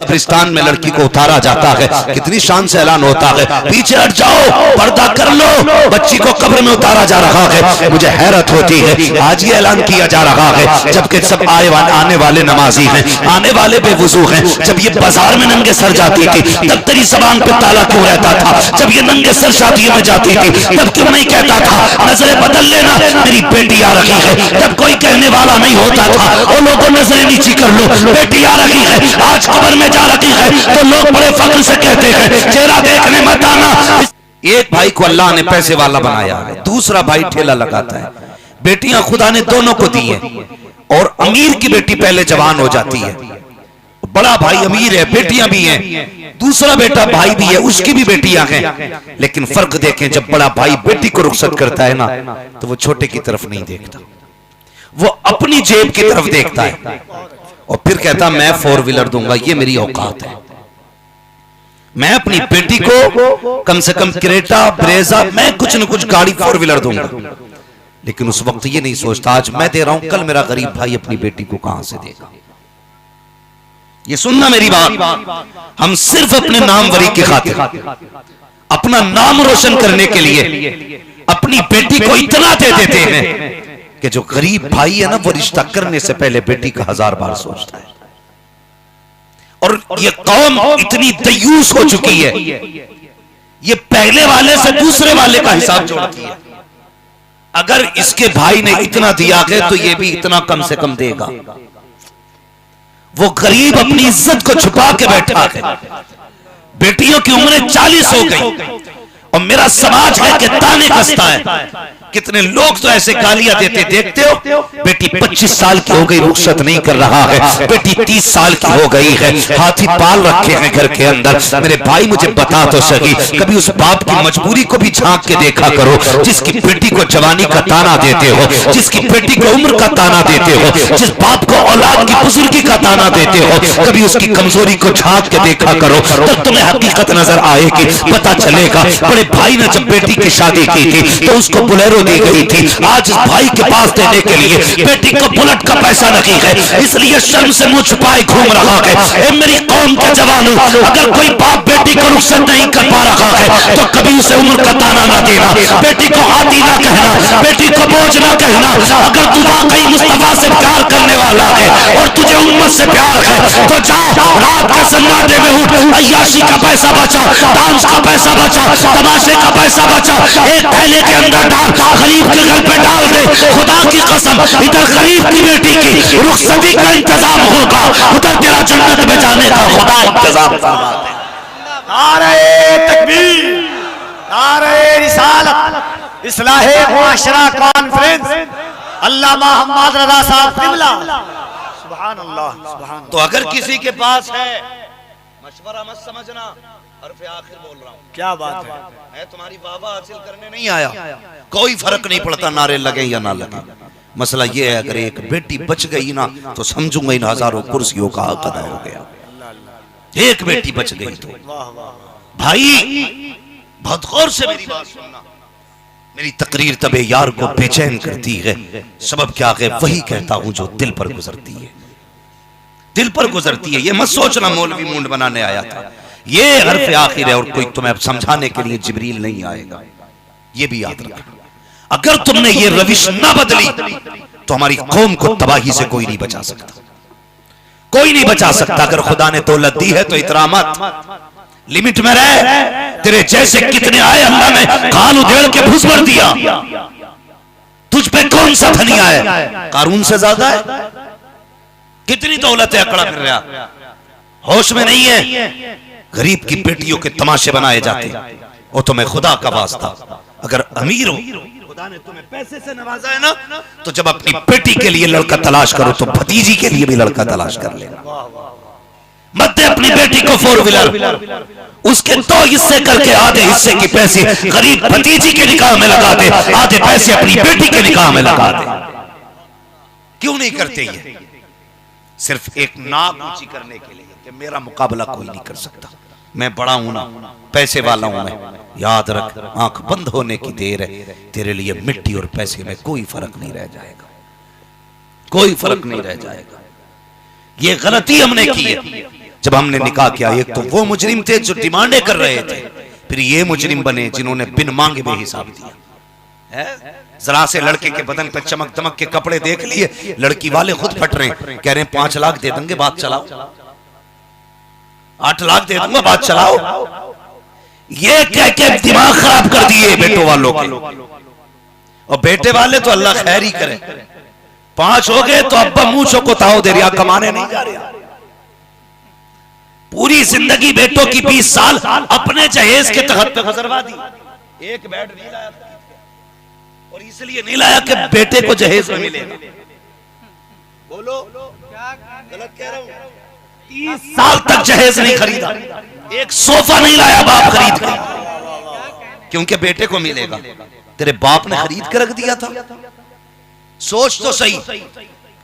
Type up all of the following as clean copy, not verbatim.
कब्रिस्तान में लड़की को उतारा जाता है, कितनी शान से ऐलान होता है, पीछे हट जाओ, पर्दा कर लो, बच्ची को कब्र में उतारा जा रहा है। मुझे हैरत होती है, आज ये ऐलान किया जा रहा है जबकि सब आने वाले नमाजी हैं, आने वाले बेवुजू हैं। जब ये बाजार में नंगे सर जाती थी तब तेरी जबान पे ताला क्यों रहता था? जब ये नंगे सर शादियों में जाती थी तब क्यों नहीं कहता था नजरें बदल लेना, मेरी बेटी आ रही है? जब कोई कहने वाला नहीं होता था, वो लोगों नजरें नीची कर लो, बेटी आ रही है, आज कब्र में जा रही है, तो लोग बड़े फख्र से कहते हैं चेहरा देखने मत आना। एक भाई को अल्लाह ने पैसे वाला बनाया है, दूसरा भाई ठेला लगाता है। बेटियां खुदा ने दोनों को दी है, और अमीर की बेटी पहले जवान हो जाती है, बड़ा भाई अमीर है, बेटियां भी हैं, दूसरा बेटा भाई भी है, उसकी भी बेटियां हैं। लेकिन फर्क देखें, जब बड़ा भाई बेटी को रुखसत करता है ना, तो वो छोटे की तरफ नहीं देखता, वो अपनी जेब की तरफ देखता है और फिर कहता मैं 4 व्हीलर दूंगा, ये मेरी औकात है, मैं अपनी बेटी को कम से कम क्रेटा ब्रेजा, मैं कुछ न कुछ गाड़ी 4 व्हीलर दूंगा। लेकिन उस वक्त ये नहीं सोचता आज मैं दे रहा हूं, कल मेरा गरीब भाई अपनी बेटी को कहां से देगा। ये सुनना मेरी बात, हम सिर्फ अपने नामवरी की खातिर, अपना नाम रोशन करने के लिए अपनी बेटी को इतना दे देते हैं कि जो गरीब भाई है ना, वो रिश्ता करने से पहले बेटी का 1000 बार सोचता है। और ये कौम इतनी दयूस हो चुकी है, ये पहले वाले से दूसरे वाले का हिसाब जोड़ती है। अगर इसके भाई ने इतना दिया है तो ये भी इतना कम से कम देगा। वो गरीब अपनी इज्जत को छुपा के बैठा है। बेटियों की उम्रें 40 हो गई और मेरा समाज है कि ताने कसता है। कितने लोग तो ऐसे गालियां देते देखते हो, बेटी 25 साल की हो गई, रुखसत नहीं कर रहा है, बेटी 30 साल की हो गई है, हाथी पाल रखे हैं घर के अंदर। मेरे भाई मुझे बता तो सही, कभी उस बाप की मजबूरी को भी झांक के देखा करो, जिसकी बेटी को जवानी का ताना देते हो, जिसकी बेटी को उम्र का ताना देते हो, जिस बाप को औलाद की बुजुर्गी का ताना देते हो, कभी उसकी कमजोरी को झांक के देखा करो, तब तुम्हें हकीकत नजर आएगी, पता चलेगा। बड़े भाई ने जब बेटी की शादी की थी तो उसको बुलेरो दी गई थी, आज इस भाई के पास देने के लिए बेटी को बुलेट का पैसा नहीं है, इसलिए शर्म से मुंह छुपाए घूम रहा है। ए मेरी कौम के जवानों, अगर कोई बाप बेटी को रुखसत नहीं कर पा रहा है तो कभी उसे उम्र का ताना ना देना, बेटी को हाथी ना कहना, बेटी को बोझ ना कहना। अगर तू वाकई मुस्तफा से प्यार करने वाला है और तुझे उम्मत से प्यार है तो जा रात के सन्नाटे में उठ, अय्याशी का पैसा बचा, डांस का पैसा बचा, तमाशे का पैसा बचा, एक थैले के अंदर डाल, गरीब के घर पे डाल दे। खुदा की कसम, इधर गरीब की बेटी की रुखसती का इंतजाम होगा, उधर तेरा जन्नत में जाने का खुदा इंतजाम फरमा दे। नारे तकबीर, नारे रिसालत, इस्लाहे मुआशरा कॉन्फ्रेंस, अल्लामा मोहम्मद रजा साहब किबला। सुभान अल्लाह, सुभान। तो अगर किसी के पास है, मशवरा मत समझना, हर्फ आखिर बोल रहा हूँ। क्या बात है, मैं तुम्हारी वाहवाह हासिल करने नहीं आया, कोई फर्क नहीं पड़ता नारे लगे या ना लगे। मसला ये है, अगर एक बेटी बच गई ना तो समझूंगा इन हजारों कुर्सियों का हक अदा हो गया। एक बेटी बच गई तो भाई बहुत गौर से मेरी बात सुनना। मेरी तकरीर तबे यार को बेचैन करती है, सबब क्या है, वही कहता हूं जो दिल पर गुजरती है, दिल पर गुजरती है। ये मत सोचना मौलवी मुंड बनाने आया था, ये हर्फ आखिर है और कोई तुम्हें अब समझाने के लिए जिब्रील नहीं आएगा, ये भी याद रखना। अगर तुमने ये रविश ना बदली तो हमारी कौम को तबाही से कोई नहीं बचा सकता, कोई नहीं बचा सकता। अगर खुदा ने दौलत दी है तो इतरा मत, लिमिट में रह। तेरे जैसे कितने आए, अल्लाह ने कान उधेड़ के भूस भर दिया, तुझ पे कौन सा धनी आया? कारून से ज्यादा है। कितनी दौलत है, अकड़ा फिर रहा, होश में नहीं है। गरीब की बेटियों के तमाशे बनाए जाते, और तुम्हें खुदा का वास्ता, अगर अमीर हो, खुदा ने तुम्हें पैसे से नवाजा है ना, तो जब अपनी बेटी के लिए लड़का तलाश करो तो भतीजी के लिए भी लड़का तलाश कर लेना। मत दे अपनी बेटी को 4 व्हीलर, उसके 2 हिस्से करके आधे हिस्से की पैसे गरीब भतीजी के निकाह में लगा दे, आधे पैसे अपनी बेटी के निकाह में लगा दे। क्यों नहीं करते ये? सिर्फ एक नाक ऊंची करने के लिए कि मेरा मुकाबला कोई नहीं कर सकता, मैं बड़ा हूं ना, पैसे वाला हूं मैं। याद रख, आंख बंद होने की देर है, तेरे लिए मिट्टी और पैसे में कोई फर्क नहीं रह जाएगा, कोई फर्क नहीं रह जाएगा। ये गलती हमने की है। जब हमने निकाह किया, एक तो वो मुजरिम थे जो डिमांडें कर रहे थे, फिर ये मुजरिम बने जिन्होंने बिन मांगे में हिसाब दिया। जरा से लड़के के बदन पे चमक दमक के कपड़े देख लिए, लड़की वाले खुद फट रहे हैं, कह रहे हैं 5 लाख दे देंगे बात चलाओ, 8 लाख दे दूंगा बात चलाओ। ये कह के दिमाग खराब कर दिए बेटों वालों के। और बेटे वाले तो अल्लाह खैर ही करे, 5 हो गए तो अब्बा मुंह चौकोताओ दे रिया, कमाने नहीं जा रहे। पूरी जिंदगी बेटों की 20 साल अपने जहेज के तहत पे गुजरवा दी। एक बेड नहीं लाया, और इसलिए नहीं लाया कि बेटे को जहेज में मिलेगा। बोलो गलत कह रहा हूं? 30 साल तक जहेज नहीं खरीदा, एक सोफा नहीं लाया बाप खरीद के, क्योंकि बेटे को मिलेगा। तेरे बाप ने खरीद के रख दिया था। सोच तो सही,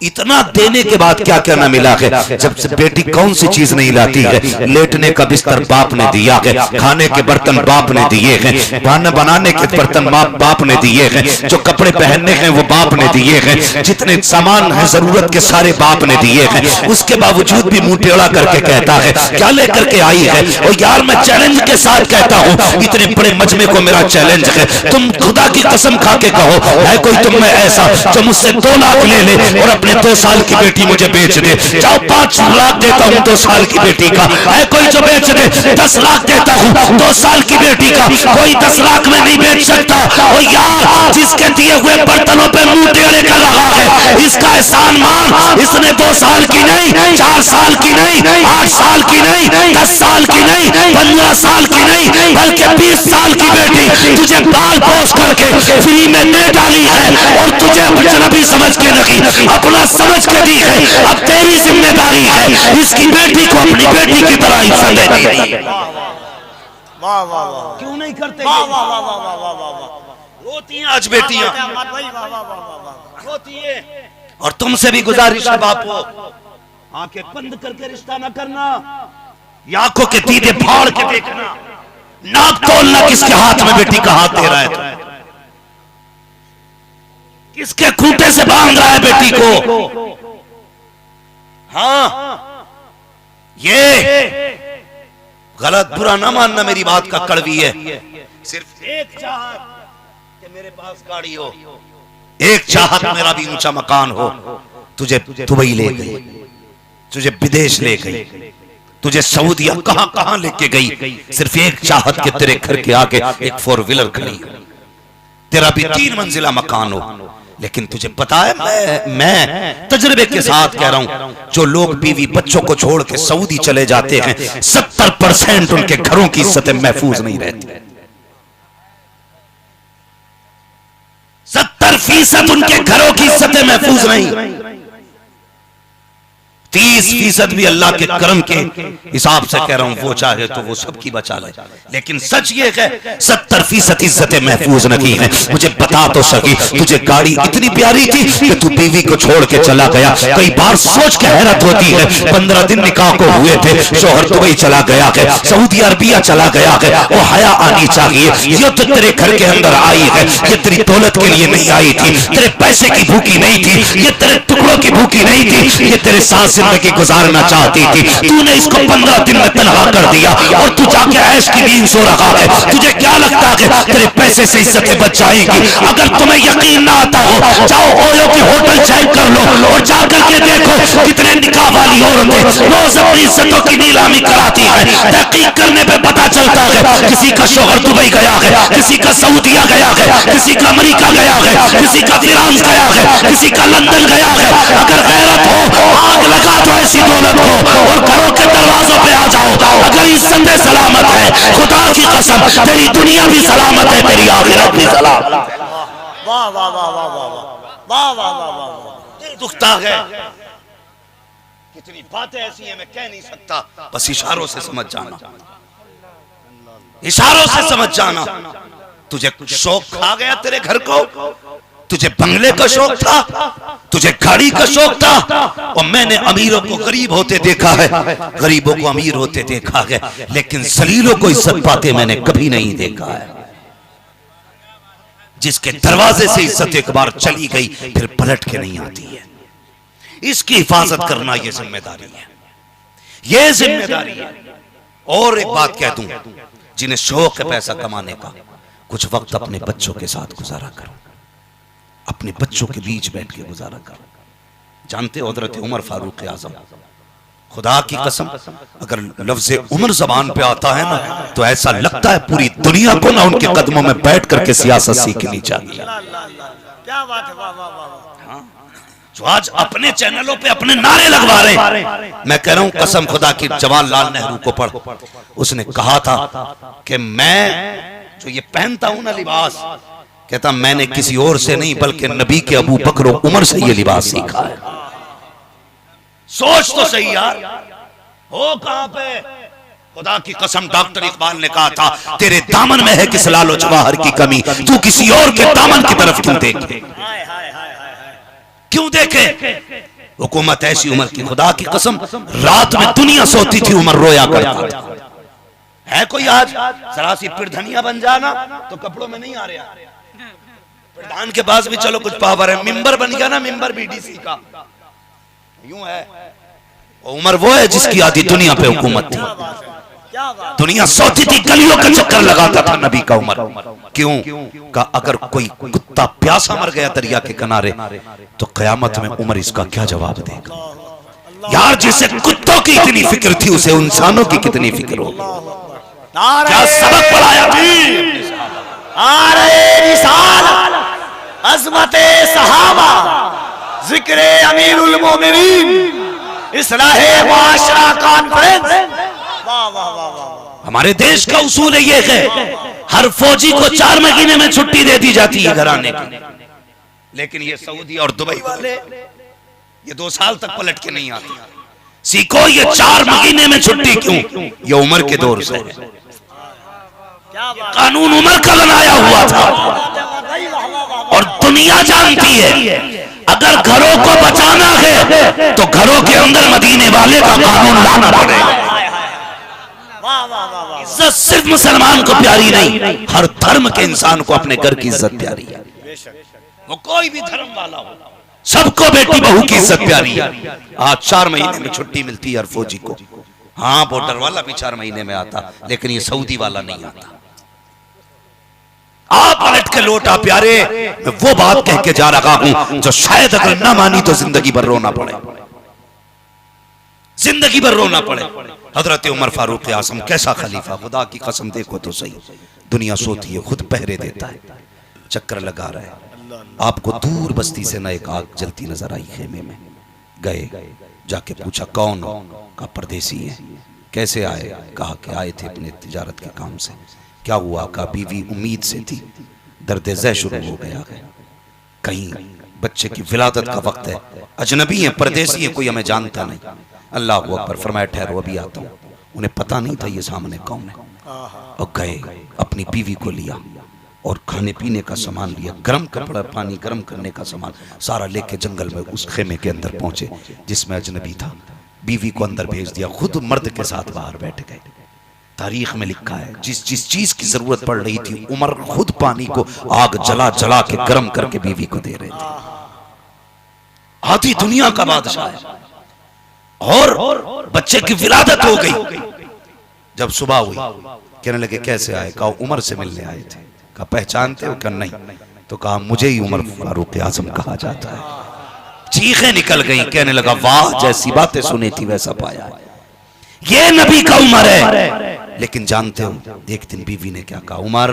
इतना देने के बाद क्या क्या ना मिला है। जब से बेटी कौन सी चीज नहीं लाती है, लेटने का बिस्तर बाप ने दिया है, खाने के बर्तन बाप ने दिए हैं, खाना बनाने के बर्तन बाप ने दिए हैं, जो कपड़े पहनने हैं वो बाप ने दिए हैं, जितने सामान है जरूरत के सारे बाप ने दिए हैं। उसके बावजूद भी मुंह टेढ़ा करके कहता है क्या लेकर के आई है। और यार मैं चैलेंज के साथ कहता हूँ, इतने बड़े मजमे को मेरा चैलेंज है, तुम खुदा की कसम खा के कहो है कोई तुम में ऐसा जो मुझसे 2 लाख ले ले और अपने 2 साल की बेटी मुझे बेच दे। जाओ 5 लाख देता हूँ 2 साल की बेटी का, है कोई जो बेच दे। 10 लाख देता हूँ 2 साल की बेटी का, कोई 10 लाख में नहीं बेच सकता। और यार जिसके दिए हुए बर्तनों पे मुंह टेढ़े कर रहा है, इसका एहसान मान। इसने 2 साल की नहीं, 4 साल की नहीं, 8 साल की नहीं, 10 साल की नहीं, 15 साल की नहीं, बल्कि 20 साल की बेटी तुझे पाल पोस करके फ्री में दे डाली है, और तुझे अजनबी समझ के नहीं, अपना समझ के दी है। अब तेरी जिम्मेदारी है इसकी बेटी को अपनी बेटी की तरह इज्जत देनी है। वाह वाह वाह, क्यों नहीं करते? वाह वाह वाह वाह वाह वाह वाह, रोती हैं आज बेटियां, रोती है। और तुमसे भी गुजारिश है बापू, आंखें बंद करके रिश्ता ना करना, आंखों के दीदे फाड़ के देखना, नाक तोलना किसके हाथ में बेटी का हाथ दे रहा है, किसके खूंटे से बांध रहा है बेटी को। हाँ ये गलत बुरा ना मानना, मेरी बात का कड़वी है। सिर्फ एक चाहत कि मेरे पास गाड़ी हो, एक चाहत मेरा भी ऊंचा मकान हो। तुझे दुबई ले गई, तुझे विदेश ले गई, तुझे सऊदिया कहां कहां लेके गई, सिर्फ एक चाहत के तेरे घर के आगे एक 4 व्हीलर खड़ी, तेरा भी 3 मंजिला मकान हो। लेकिन तुझे पता है, मैं तजर्बे के साथ कह रहा हूं, जो लोग बीवी बच्चों को छोड़ के सऊदी चले जाते हैं, 70% उनके घरों की इज्जतें महफूज नहीं रहती। 70% उनके घरों की इज्जतें महफूज नहीं। 30% भी अल्लाह के करम के हिसाब से कह रहा हूं, वो चाहे तो वो सबकी बचा ले। लेकिन सच ये है 70% इज्जतें महफूज नहीं है। मुझे बता तो सकी, तुझे गाड़ी इतनी प्यारी थी कि तू बीवी को छोड़ के चला गया। कई बार सोच के हैरत होती है, 15 दिन निकाह को हुए थे, शोहर दुबई चला गया है, सऊदी अरबिया चला गया है। वो हया आनी चाहिए। ये तो तेरे घर के अंदर आई है, ये तेरी दौलत के लिए नहीं आई थी, तेरे पैसे की भूखी नहीं थी, ये तेरे टुकड़ों की भूखी नहीं थी, ये तेरे साथ जिंदगी गुजारना चाहती थी। तूने इसको 15 दिन में तनहा कर दिया और तू जाके ऐश की नींद सो रहा है। तुझे क्या लगता है तेरे पैसे से इज्जतें बच जाएगी? अगर तुम्हें यकीन ना आता हो, जाओ ओयो की होटल चेक कर लो और जाकर के देखो कितने निकाह वाली औरतें रोज अपनी इज्जतों की नीलामी कराती है। तहकीक करने पे पता चलता है किसी का शोहर दुबई गया है, किसी का सऊदिया गया है, किसी का अमेरिका गया है, किसी का फ्रांस गया है, किसी का लंदन गया है। अगर गैरत हो, आग लगा दो ऐसी दौलत हो और घरों के दरवाजों पे आ जाओ। अगर इज्जत सलामत है, खुदा की कसम तेरी दुनिया भी सलामत है, तेरी आखिरत भी सलामत है। वाह वाह वाह वाह वाह वाह वाह वाह वाह, दुखता है। कितनी बातें ऐसी हैं मैं कह नहीं सकता, बस इशारों से समझ जाना, इशारों से समझ जाना। तुझे शौक खा गया तेरे घर को, तुझे बंगले का शौक था, तुझे गाड़ी का शौक था, और मैंने अमीरों को गरीब होते देखा है, गरीबों को अमीर होते देखा है, लेकिन जलीलों को इज्जत पाते मैंने कभी नहीं देखा है। जिसके दरवाजे से इज्जत एक बार चली गई फिर पलट के नहीं आती है। इसकी हिफाजत करना यह जिम्मेदारी है। ये जिम्मेदारी है। और एक बात कह दूं, जिन्हें शौक है पैसा कमाने का, कुछ वक्त अपने बच्चों के साथ गुजारा करो, अपने बच्चों के बीच बैठ के गुजारा करो। जानते हो हजरत उमर फारूक आजम, खुदा की कसम अगर लफ्ज उमर जबान पे आता है ना तो ऐसा लगता है पूरी दुनिया को ना उनके कदमों में बैठ करके सियासत सीखनी चाहिए। क्या बात है, वाह वाह वाह। जो आज अपने चैनलों पे अपने नारे लगवा रहे हैं, मैं कह रहा हूं कसम खुदा की, जवाहरलाल नेहरू को पढ़, उसने कहा था कि मैं जो ये पहनता हूं ना लिबास, कहता मैंने किसी और से नहीं बल्कि नबी के अबू बकर और उमर से ये लिबास सीखा है। सोच तो सही यार, हो कहां पे? खुदा की कसम डॉक्टर इकबाल ने कहा था तेरे दामन में है किस लालो जवाहर की कमी, तू किसी और के दामन की तरफ क्यों देखे, क्यों देखे? हुकूमत ऐसी उमर की, खुदा की कसम रात में दुनिया सोती थी, उमर रोया करता था। है कोई आज जरा सी पिरधनिया बन जाना तो कपड़ों में नहीं आ रहा, प्रधान के पास भी चलो कुछ पावर है, मिंबर बन गया ना, मिंबर बीडीसी का, यूं है। उमर वो है जिसकी आधी दुनिया पे हुकूमत थी, दुनिया सोती थी, गलियों का चक्कर लगाता था नबी का उमर। क्यों? का अगर कोई कुत्ता प्यासा मर गया दरिया के किनारे तो कयामत में उमर इसका क्या जवाब देगा? यार जिसे कुत्तों की इतनी फिक्र थी उसे इंसानों की कितनी फिक्र होगी? क्या सबक पढ़ाया थी? अज़मते सहाबा, जिक्रे अमीरुल मोमिनीन, इस्लाहे मुआशरा कॉन्फ्रेंस। वाह वाह वाह वाह। हमारे देश का उसूल ये है, हर फौजी को 4 महीने में छुट्टी दे दी जाती है घर आने की, लेकिन ये सऊदी और दुबई वाले ये 2 साल तक पलट के नहीं आते। सीखो ये 4 महीने में छुट्टी क्यों? ये उमर के दौर से है, कानून उमर का बनाया हुआ था। और दुनिया जानती है अगर घरों को बचाना है तो घरों के अंदर मदीने वाले का कानून लाना पड़ेगा। इज्जत सिर्फ मुसलमान को प्यारी नहीं, हर धर्म के इंसान को अपने घर की इज्जत प्यारी है, वो कोई भी धर्म वाला हो, सबको बेटी बहू की इज्जत प्यारी है। आज 4 महीने में छुट्टी मिलती है हर फौजी को। हाँ बॉर्डर वाला भी 4 महीने में आता, लेकिन ये सऊदी वाला नहीं आता। आप पलट के लौटा प्यारे, मैं वो बात कह के जा रहा हूं जो शायद अगर ना मानी तो जिंदगी भर रोना पड़े, जिंदगी भर रोना पड़े। हजरत उमर फारूक आजम कैसा खलीफा, खुदा की कसम देखो तो सही, दुनिया सोती है खुद पहरे देता है, चक्कर लगा रहा है। आपको दूर बस्ती से ना एक आग जलती नजर आई, खेमे में गए, जाके पूछा कौन? का परदेसी है। कैसे आए? कहा कि आए थे अपने तिजारत के काम से। क्या हुआ? का बीवी उम्मीद से थी, दर्द ज़ह शुरू हो गया है, कहीं बच्चे की विलादत का वक्त है, अजनबी है, परदेसी है, कोई हमें जानता नहीं। अल्लाह अकबर, फरमाया ठहरो अभी आता हूँ। उन्हें पता नहीं था ये सामने कौन है, और गए अपनी बीवी को लिया और खाने पीने का सामान लिया, गर्म कपड़ा, पानी गर्म करने का सामान सारा लेके जंगल में उस खेमे के अंदर पहुंचे जिसमें अजनबी था। बीवी को अंदर भेज दिया, खुद मर्द के साथ बाहर बैठ गए। तारीख में लिखा है जिस जिस चीज की जरूरत पड़ रही थी उमर खुद पानी को आग जला जला के गर्म करके बीवी को दे रहे थे। आधी दुनिया का बादशाह है और बच्चे की विलादत हो गई। जब सुबह हुई कहने लगे कैसे आए? कहा उमर से मिलने आए थे। कहा पहचानते हो? क्या नहीं। तो कहा मुझे ही उमर फारूक आजम कहा जाता है। चीखें निकल गई, कहने लगा वाह, जैसी बातें सुनी थी वैसा पाया, ये नबी का उमर है। लेकिन जानते हो एक दिन बीवी ने क्या कहा? उमर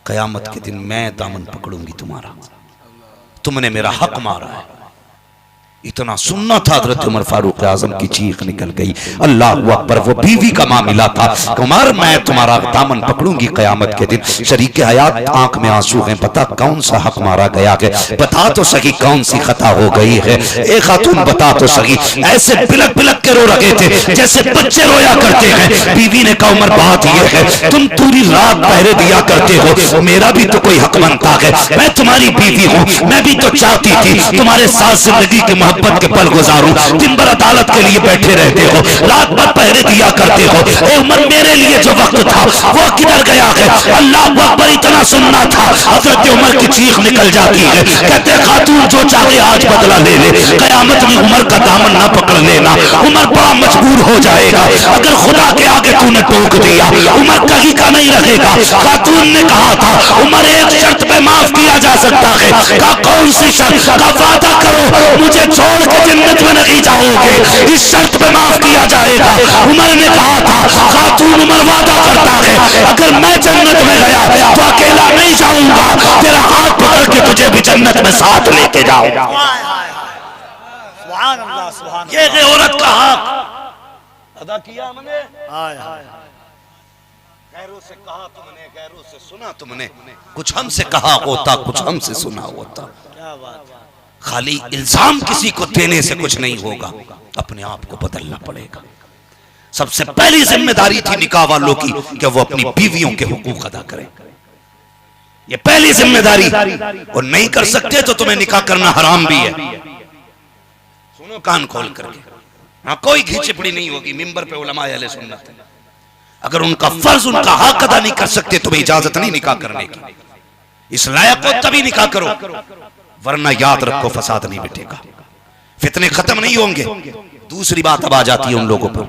कयामत के दिन मैं दामन पकड़ूंगी तुम्हारा, तुमने मेरा हक मारा है। इतना सुनना था, हजरत उमर फारूक आजम की चीख निकल गई। अल्लाह अकबर, वो बीवी का मामला था। उमर मैं तुम्हारा दामन पकड़ूंगी कयामत के दिन। शरीके हयात आंख में आंसू हैं, पता कौन सा हक मारा गया है, बता तो सही कौन सी खता हो गई है। एक खातून बता तो सही, ऐसे बिलक बिलक के रो रहे थे जैसे बच्चे रोया करते हैं। बीवी ने कहा उमर बात यह है तुम पूरी रात पहरे दिया करते हो, मेरा भी तो कोई हक बनता है। मैं तुम्हारी बीवी हूँ, मैं भी तो चाहती थी तुम्हारे साथ जिंदगी की मोहब्बत के पल गुजारूं। दिन भर अदालत के लिए बैठे रहते हो, रात भर पहरे दिया करते हो। ए उमर, मेरे लिए जो वक्त था वो किधर गया है? अल्लाह अकबर इतना सुनना था, हजरत उमर की चीख निकल जाती है। कहते खातून जो चाहे आज बदला ले ले, कयामत में उमर का दामन ना पकड़ लेना। उमर बड़ा मजबूर हो जाएगा अगर खुदा के आगे तूने टोक दिया। उमर कहीं का नहीं रहेगा। खातून ने कहा था उमर एक शर्त पे माफ किया जा सकता है। का कौन सी शर्त? का वादा करो मुझे छोड़ के जन्नत में नहीं जाओगे, इस शर्त पे माफ किया जाएगा। उमर ने कहा था खातून उमर वादा करता है अगर मैं जन्नत में गया तो अकेला नहीं जाऊंगा, तेरा हाथ पकड़ के तुझे भी जन्नत में साथ लेके जाऊंगा। सुभान अल्लाह, सुभान ये है औरत का हक अदा किया हमने। गैरों से कहा तुमने, गैरों से सुना तुमने, कुछ हमसे कहा होता, कुछ हमसे सुना होता। क्या बात है। खाली इल्जाम किसी को देने से कुछ नहीं होगा, अपने आप को बदलना पड़ेगा। सबसे पहली जिम्मेदारी थी निकाह वालों की कि वो अपनी बीवियों के हुकूक अदा करें। ये पहली जिम्मेदारी, और नहीं कर सकते तो तुम्हें निकाह करना हराम भी है। सुनो कान खोल करके, हाँ कोई घिचपड़ी नहीं होगी। मिंबर पे उलमाए अहले सुन्नत है, अगर उनका फर्ज उनका हक अदा नहीं कर सकते तुम्हें इजाजत नहीं निकाह करने की। इस लायक को तभी निकाह करो, वरना याद रखो फसाद नहीं मिटेगा, फितने खत्म नहीं होंगे। दूसरी बात अब आ जाती है उन लोगों पर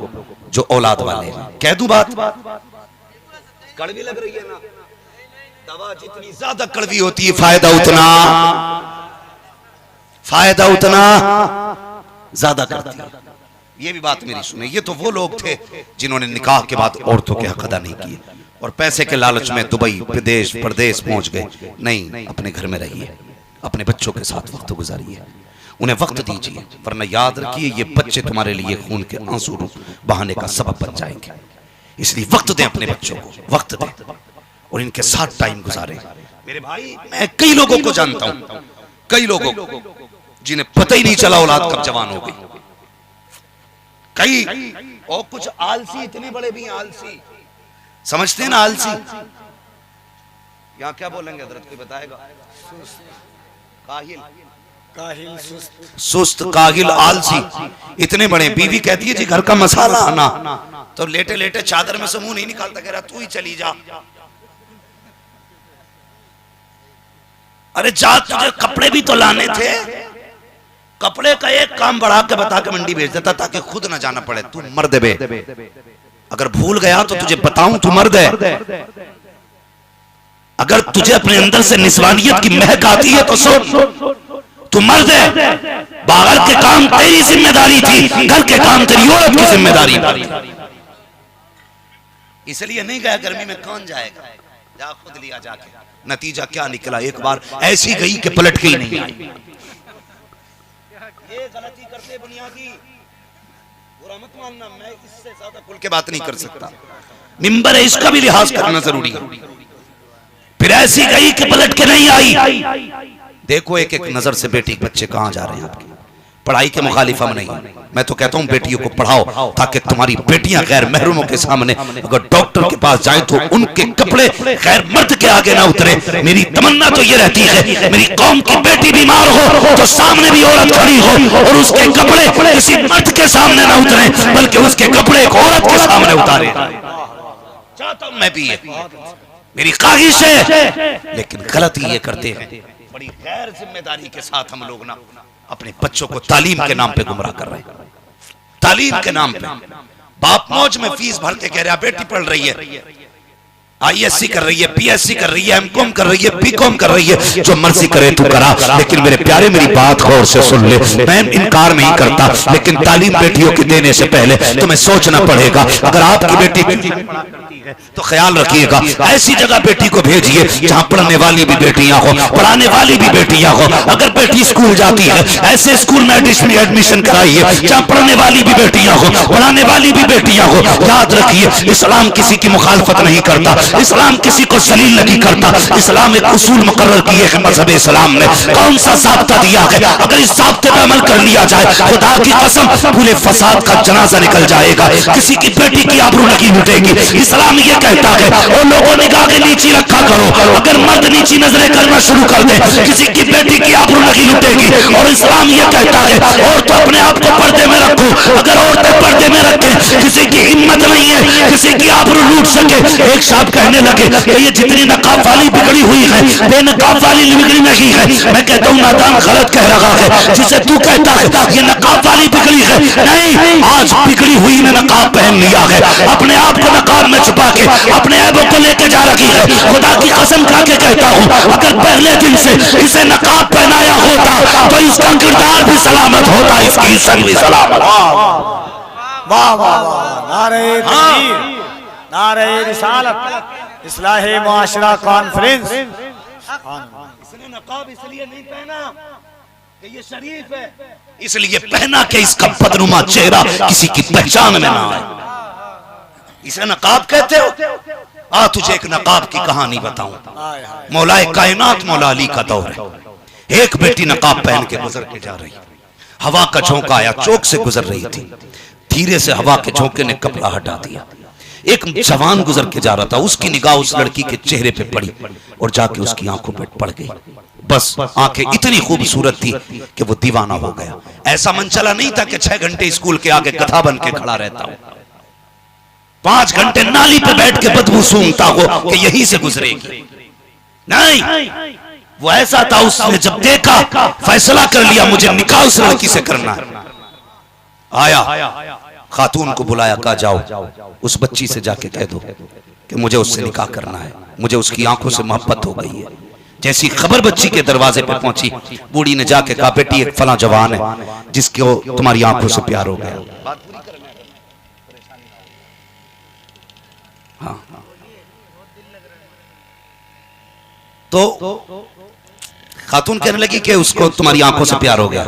जो औलाद वाले हैं। कह दूं बात, कड़वी लग रही है ना? दवा जितनी ज्यादा कड़वी होती है फायदा उतना ज्यादा करती है। ये भी बात मेरी सुने। ये तो वो लोग थे जिन्होंने निकाह के बाद औरतों के हक अदा नहीं किए और पैसे के लालच में दुबई विदेश परदेश पहुंच गए। नहीं, अपने घर में रहिए, अपने बच्चों के साथ वक्त गुजारिए, उन्हें वक्त दीजिए, वरना याद रखिए ये बच्चे तुम्हारे लिए खून के आंसू बहाने का सबब बन जाएंगे। इसलिए वक्त दें अपने बच्चों को, वक्त दें और इनके साथ टाइम गुजारें। मेरे भाई, मैं कई लोगों को जानता हूं, कई लोगों को जिन्हें पता ही नहीं चला औलाद कब जवान हो गई। कई और कुछ आलसी इतने बड़े भी आलसी, समझते हैं ना आलसी। यहाँ क्या बोलेंगे हजरत, कोई बताएगा? काहिल, काहिल, सुस्त, काहिल, आलसी इतने बड़े। बीवी कहती है जी घर का मसाला आना, तो लेटे लेटे चादर में से मुंह नहीं निकालता, कह रहा तू ही चली जा। अरे जा, तुझे कपड़े भी तो लाने थे। कपड़े का एक काम बढ़ा के बता के मंडी भेज देता ताकि खुद ना जाना पड़े। तू मर्द बे, अगर भूल गया तो तुझे बताऊं तू मर्द है। अगर तुझे अपने अंदर से निस्वानियत की महक आती है तो सुन, तू मर्द है। बाहर के काम तेरी जिम्मेदारी थी, घर के काम तेरी औरत की जिम्मेदारी थी। इसलिए नहीं गया गर्मी में, कौन जाएगा? जा खुद लिया जाके। नतीजा क्या निकला? एक बार ऐसी गई कि पलट के ही नहीं आई। ये गलती करते बुनियादी, बुरा मत मानना, मैं इससे ज्यादा खुल के बात नहीं कर सकता। मिंबर है, इसका भी लिहाज करना जरूरी है। फिर ऐसी गई कि पलट के नहीं आई। देखो एक एक नजर से बेटी बच्चे कहां जा रहे हैं आपके। पढ़ाई के मुखालिफ हम नहीं, मैं तो कहता हूं बेटियों को पढ़ाओ ताकि तुम्हारी बेटियां गैर महरूमों के सामने अगर डॉक्टर के पास जाए तो उनके कपड़े गैर मर्द के आगे ना उतरे। मेरी तमन्ना तो ये रहती है मेरी कौम की बेटी बीमार हो तो सामने भी औरत खड़ी हो और उसके कपड़े किसी मर्द के सामने ना उतरे, बल्कि उसके कपड़े एक औरत के सामने उतारे। चाहता हूं मैं भी, मेरी ख्वाहिश है, लेकिन गलती ये करते हैं, बड़ी गैर जिम्मेदारी के साथ हम लोग ना अपने बच्चों को तालीम के नाम पे गुमराह कर रहे हैं। तालीम के नाम पे बाप मौज में फीस भर के कह रहा बेटी पढ़ रही है, ISC कर रही है, PSC कर रही है, MCOM कर रही है, BCOM कर रही है, जो मर्जी करे तू करा। लेकिन मेरे प्यारे मेरी बात गौर से सुन ले, मैं इनकार नहीं करता, लेकिन तालीम बेटियों की देने से पहले तुम्हें सोचना पड़ेगा। अगर आपकी बेटी तो ख्याल रखिएगा ऐसी जगह बेटी को भेजिए जहां पढ़ने वाली भी बेटियां हो, पढ़ाने वाली भी बेटियां हो। अगर बेटी स्कूल जाती है ऐसे स्कूल में एडमिशन कराइए जहां पढ़ने वाली भी बेटियां हो, पढ़ाने वाली भी बेटियां हो। याद रखिए इस्लाम किसी की मुखालफत नहीं करता, इस्लाम किसी को जलील नहीं करता। इस्लाम एक उसूल मुकर्रर किए है मजहब इस्लाम ने, कौन सा ज़ाब्ता दिया है, अगर इस ज़ाब्ते पे अमल कर लिया जाए खुदा की कसम पूरे फसाद का जनाजा निकल जाएगा, किसी की बेटी की आबरू नहीं लुटेगी। इस्लाम ये कहता है और लोगों निगाह के नीचे रखा करो, अगर मर्द नीची नजरें करना शुरू कर दे किसी की बेटी की आबरू नहीं लुटेगी। और इस्लाम ये कहता है और तो अपने आप को पर्दे में रखो, अगर औरतें पर्दे में रखें किसी की हिम्मत नहीं है किसी की आबरू लूट सके। एक साहब कहने लगे कि ये जितनी नकाब वाली बिगड़ी हुई है बेनकाब वाली बिगड़ी नहीं है। मैं कहता हूँ नादान गलत कह रहा है, जिसे तू कहता है ये नकाब वाली बिगड़ी है, नहीं, आज बिगड़ी हुई ने नकाब पहन लिया है, अपने आप को नकाब में छुपा के अपने ऐबों को लेके जा रही है। खुदा की कसम खा के कहता हूँ अगर पहले दिन से इसे नकाब पहनाया होता तो इसका किरदार भी सलामत होता, इसकी इज्जत भी सलामत। वाह वाह वाह, नारे तकबीर, नारे रिसालत, इस्लाहे मुआशरा कॉन्फ्रेंस। इसने नकाब इसलिए नहीं पहना कि ये शरीफ है, इसलिए पहना कि इसका बदनुमा चेहरा किसी की पहचान में ना आए। इसे नकाब कहते हो? आ तुझे एक नकाब की कहानी बताऊं। मौलाए कायनात मौला अली का दौर है। एक बेटी नकाब पहन के गुजर के जा रही, हवा का झोंका आया, चौक से गुजर रही थी, धीरे से हवा के झोंके ने कपड़ा हटा दिया। एक जवान गुजर के जा रहा था, उसकी निगाह उस लड़की के चेहरे पे पड़ी और जाके उसकी आंखों पे पड़ गई। बस आंखें इतनी खूबसूरत थी कि वो दीवाना हो गया। ऐसा मन चला नहीं था कि 6 घंटे स्कूल के आगे गधा बन के खड़ा रहता हूं, 5 घंटे नाली पे बैठ के बदबू सूंघता हो कि यहीं से गुजरेगी। नहीं, वो ऐसा था, उसने जब देखा फैसला कर लिया मुझे निकाह उस लड़की से करना है। आया खातून को बुलाया, कहा जाओ उस बच्ची से जाके कह दो कि मुझे उससे निकाह करना है, मुझे उसकी आंखों से मोहब्बत हो गई है। जैसी खबर बच्ची के दरवाजे पे पहुंची, बूढ़ी ने जाके कहा बेटी एक फला जवान है जिसको तुम्हारी आंखों से प्यार हो गया। हाँ, तो खातून कहने लगी कि उसको तुम्हारी आंखों से प्यार हो गया।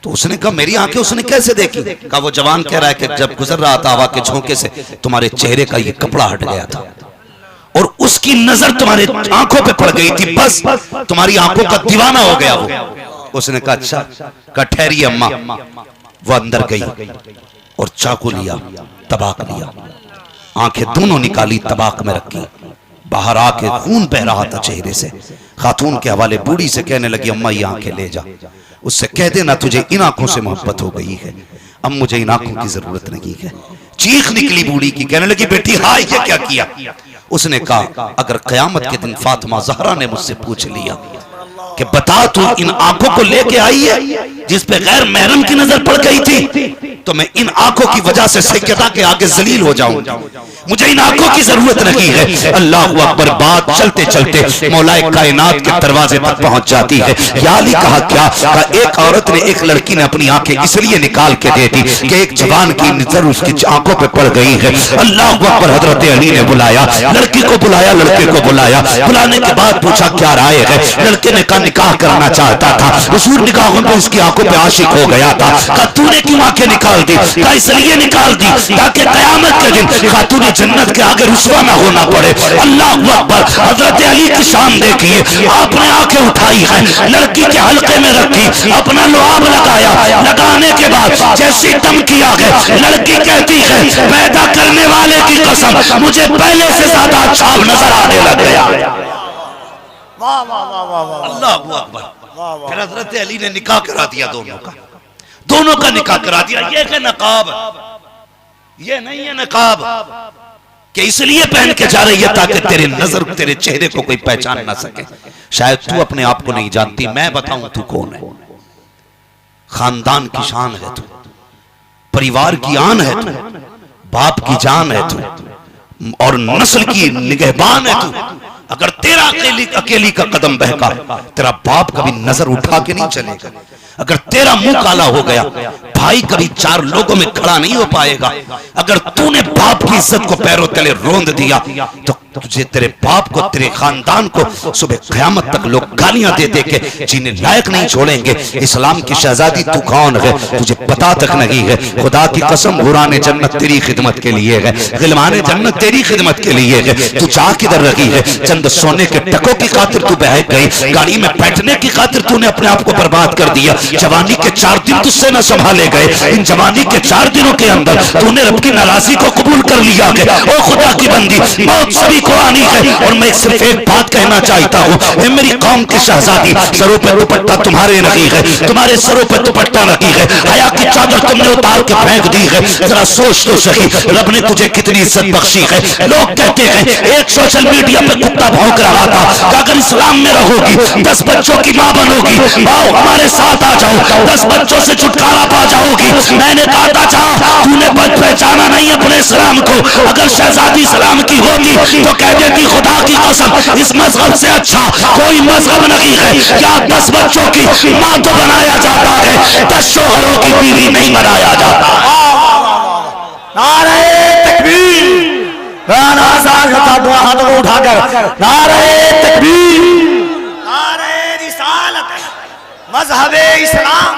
तो उसने कहा मेरी आंखें उसने कैसे देखी? कहा वो जवान कह रहा है कि जब गुजर रहा था हवा के झोंके से तुम्हारे चेहरे का ये कपड़ा हट गया था और उसकी नजर तुम्हारे आंखों पे पड़ गई थी, बस तुम्हारी आंखों का दीवाना हो गया वो। उसने कहा अच्छा। कहा ठहरिए अम्मा। वो अंदर गई और चाकू लिया, तबाक लिया, आंखें दोनों निकाली, तबाक में रखी, बाहर आके खून बह रहा था चेहरे से। खातून के हवाले बूढ़ी से कहने लगी अम्मा ये आंखें ले जा, उससे कह देना तुझे इन आंखों से मोहब्बत हो गई है, अब मुझे इन आंखों की जरूरत नहीं है। चीख निकली बूढ़ी की, कहने लगी बेटी हाय ये क्या किया? उसने कहा अगर कयामत के दिन फातिमा ज़हरा ने मुझसे पूछ लिया कि बता तू इन आंखों को लेके आई है जिस पे गैर महरम की नजर पड़ गई थी, तो मैं इन आंखों की वजह से सैयदा के आगे जलील हो जाऊंगा, मुझे इन आंखों की जरूरत नहीं है। अल्लाह अकबर। बात चलते चलते मौलाए कायनात के दरवाजे तक पहुंच जाती है। याली कहा क्या? एक औरत ने, एक लड़की ने अपनी आंखें इसलिए निकाल के दे दी कि एक जवान की नजर उसकी आंखों पे पड़ गई है। अल्लाह अकबर। हजरत अली ने बुलाया, लड़की को बुलाया, लड़के को बुलाया, बुलाने के बाद पूछा क्या राय है? लड़के ने कहा निकाह करना चाहता था, हुजूर निकाहों पे उसकी आंखों पे आशिक हो गया था। कहा तूने क्यों आंखें निकाल दी? कहा इसलिए निकाल दी ताकि कयामत के दिन खातून जन्नत के आगे रुसवा ना होना पड़े। अल्लाह अकबर। हजरत अली की शान देखिए, आपने आंखें उठाई है, लड़की के हल्के में रखी, अपना लुआब लगाया, लगाने के बाद जैसी दम किया गया, लड़की कहती है पैदा करने वाले की कसम मुझे पहले से ज्यादा अच्छा नजर आने लग गया। वाह वाह वाह वाह वाह, अल्लाह अकबर। फिर हजरत अली ने निकाह करा दिया, दोनों का निकाह करा दिया। ये है नकाब, ये नहीं है नकाब कि इसलिए पहन के जा रही है ताकि तेरे नजर तेरे चेहरे को कोई पहचान ना सके। शायद तू अपने आप को नहीं जानती, मैं बताऊं तू कौन है। खानदान की शान है तू, परिवार की आन है तू, बाप की जान है तू और नस्ल की निगहबान है तू। अगर तेरा अकेली का कदम बहका, तेरा बाप कभी नजर उठा के नहीं चलेगा। अगर तेरा मुंह काला हो गया, भाई कभी चार लोगों में खड़ा नहीं हो पाएगा। अगर तूने बाप की इज्जत को पैरों तले रोंद दिया तो तुझे, तेरे बाप को, तेरे खानदान को सुबह क़यामत तक लोग गालियां दे दे के जीने लायक नहीं छोड़ेंगे। इस्लाम की शहजादी तू कौन है, तुझे पता तक नहीं है। खुदा की कसम, हुराने जन्नत तेरी खिदमत के लिए है, गिलमाने जन्नत तेरी खिदमत के लिए है। तू चाह किधर रही है? चंद सोने के टकों की खातिर तू बहक गई, गाड़ी में बैठने की खातिर तूने अपने आप को बर्बाद कर दिया। जवानी के 4 दिन तुझसे न संभाले गए। इन जवानी के 4 दिनों के अंदर तूने रब की नाराजगी को कबूल कर लिया है। ओ खुदा की बंदी, मौत सभी को आनी है। और मैं सिर्फ एक बात कहना चाहता हूँ, मेरी कौम की शहजादी, सरों पे दुपट्टा तुम्हारे नहीं है, तुम्हारे सरों पे दुपट्टा नहीं है, हया की चादर तुमने उतार के फेंक दी है। जरा सोच तो सही, रब ने तुझे कितनी इज्जत बख्शी है। लोग कहते हैं, एक सोशल मीडिया पे कुत्ता भौंक रहा था कि अगर इस्लाम में रहोगी 10 बच्चों की मां बनोगी, आओ हमारे साथ आ जाओ, 10 बच्चों से छुटकारा पा जाओगी। मैंने कहा था, तूने पहचाना नहीं अपने इस्लाम को। अगर शहजादी इस्लाम की होगी तो कह देती, खुदा की कसम, इस मजहब से अच्छा कोई मजहब नहीं है। क्या 10 बच्चों की मां तो बनाया जाता है, 10 शोहरों की बीवी नहीं बनाया जाता। नारे तकबीर, हाथ उठाकर नारे तकबीर, नारे रिसालत, मजहबे इस्लाम,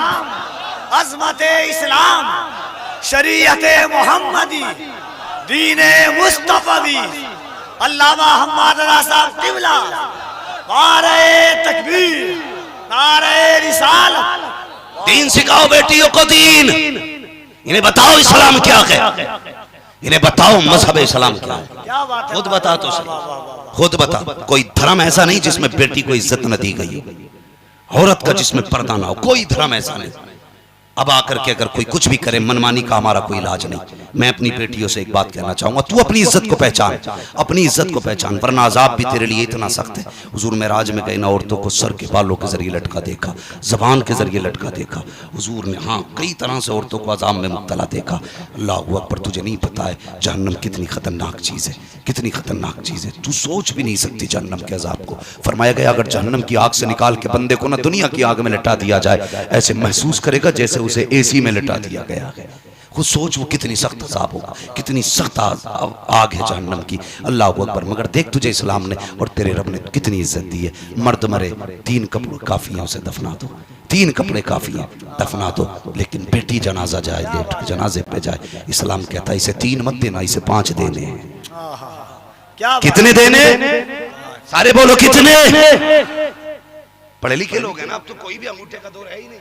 अजमत इस्लाम, शरीयत मोहम्मदी, दीने मुस्तफवी, अल्लामा हम्मद रज़ा साहब क़िबला, नारे तकबीर, नारे रिसालत। दीन सिखाओ बेटियों को दीन। इन्हें बताओ इस्लाम क्या है, इन्हें बताओ मजहब इस्लाम क्या है। खुद बता तो सही, खुद बता। कोई धर्म ऐसा नहीं जिसमें बेटी को इज्जत न दी गई हो, औरत का जिसमें पर्दा ना हो, कोई धर्म ऐसा नहीं। अब आकर के अगर कोई कुछ भी करे, मनमानी का हमारा कोई इलाज नहीं। मैं अपनी बेटियों से एक बात कहना चाहूंगा, तू अपनी इज्जत को पहचान, अपनी इज्जत को पहचान, वरना अजाब भी तेरे लिए इतना सख्त है। हुजूर मेराज में गए ना, औरतों को सर के बालों के जरिए लटका देखा, जबान के जरिए लटका देखा हुजूर ने। हाँ, कई तरह से औरतों को अजाब में मुब्तला देखा। अल्लाह अकबर, तुझे नहीं पता है जहन्नम कितनी खतरनाक चीज़ है, कितनी खतरनाक चीज़ है। तू सोच भी नहीं सकती जहन्नम के अजाब को। फरमाया गया, अगर जहन्नम की आग से निकाल के बंदे को ना दुनिया की आग में लटा दिया जाए, ऐसे महसूस करेगा जैसे उसे एसी में लटा दिया गया है। खुद सोच वो कितनी सख्त अज़ाब होगा, कितनी सख्त आग है जहन्नम की। अल्लाह अकबर। मगर देख, तुझे इस्लाम ने और तेरे रब ने कितनी इज्जत दी है। मर्द मरे 3 कपड़े काफ़ी हैं, उसे दफना दो, 3 कपड़े काफ़ी हैं, दफना दो। लेकिन बेटी जनाजा जाए, लेट जनाजे पे जाए, इस्लाम कहता है इसे 3 मत देना, इसे 5 देने हैं। कितने देने? सारे बोलो कितने? पढ़े लिखे लोग हैं ना, अब तो कोई भी अंगूठे का दौर है ही नहीं।